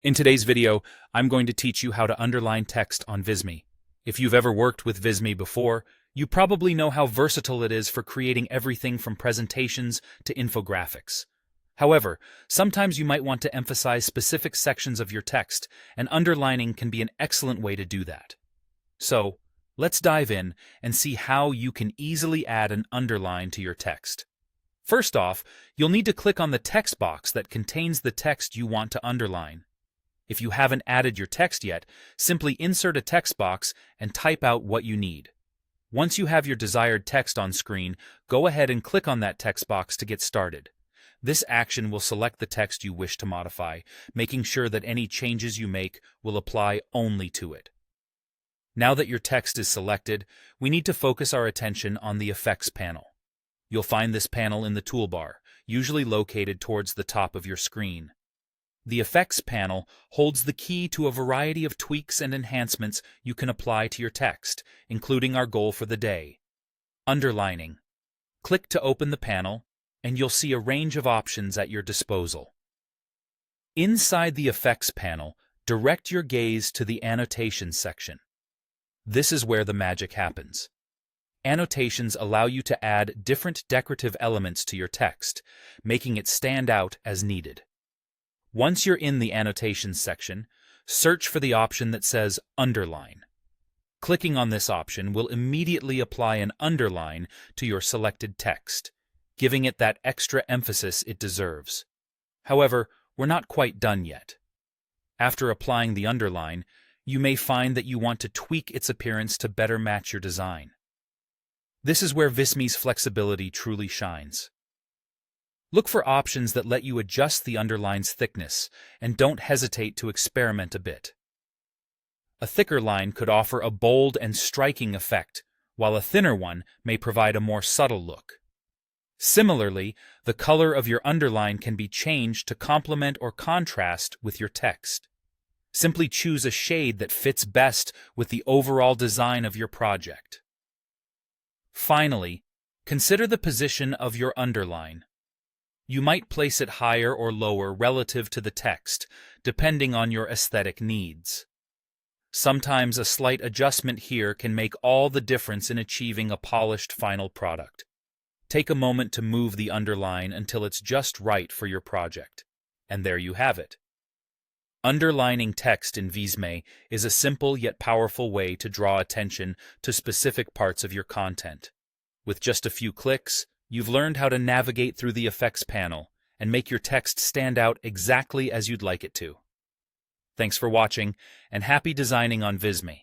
In today's video, I'm going to teach you how to underline text on Visme. If you've ever worked with Visme before, you probably know how versatile it is for creating everything from presentations to infographics. However, sometimes you might want to emphasize specific sections of your text, and underlining can be an excellent way to do that. So, let's dive in and see how you can easily add an underline to your text. First off, you'll need to click on the text box that contains the text you want to underline. If you haven't added your text yet, simply insert a text box and type out what you need. Once you have your desired text on screen, go ahead and click on that text box to get started. This action will select the text you wish to modify, making sure that any changes you make will apply only to it. Now that your text is selected, we need to focus our attention on the Effects panel. You'll find this panel in the toolbar, usually located towards the top of your screen. The Effects panel holds the key to a variety of tweaks and enhancements you can apply to your text, including our goal for the day, underlining. Click to open the panel, and you'll see a range of options at your disposal. Inside the Effects panel, direct your gaze to the Annotations section. This is where the magic happens. Annotations allow you to add different decorative elements to your text, making it stand out as needed. Once you're in the Annotations section, search for the option that says Underline. Clicking on this option will immediately apply an underline to your selected text, giving it that extra emphasis it deserves. However, we're not quite done yet. After applying the underline, you may find that you want to tweak its appearance to better match your design. This is where Visme's flexibility truly shines. Look for options that let you adjust the underline's thickness, and don't hesitate to experiment a bit. A thicker line could offer a bold and striking effect, while a thinner one may provide a more subtle look. Similarly, the color of your underline can be changed to complement or contrast with your text. Simply choose a shade that fits best with the overall design of your project. Finally, consider the position of your underline. You might place it higher or lower relative to the text, depending on your aesthetic needs. Sometimes a slight adjustment here can make all the difference in achieving a polished final product. Take a moment to move the underline until it's just right for your project. And there you have it. Underlining text in Visme is a simple yet powerful way to draw attention to specific parts of your content. With just a few clicks, you've learned how to navigate through the Effects panel and make your text stand out exactly as you'd like it to. Thanks for watching, and happy designing on Visme.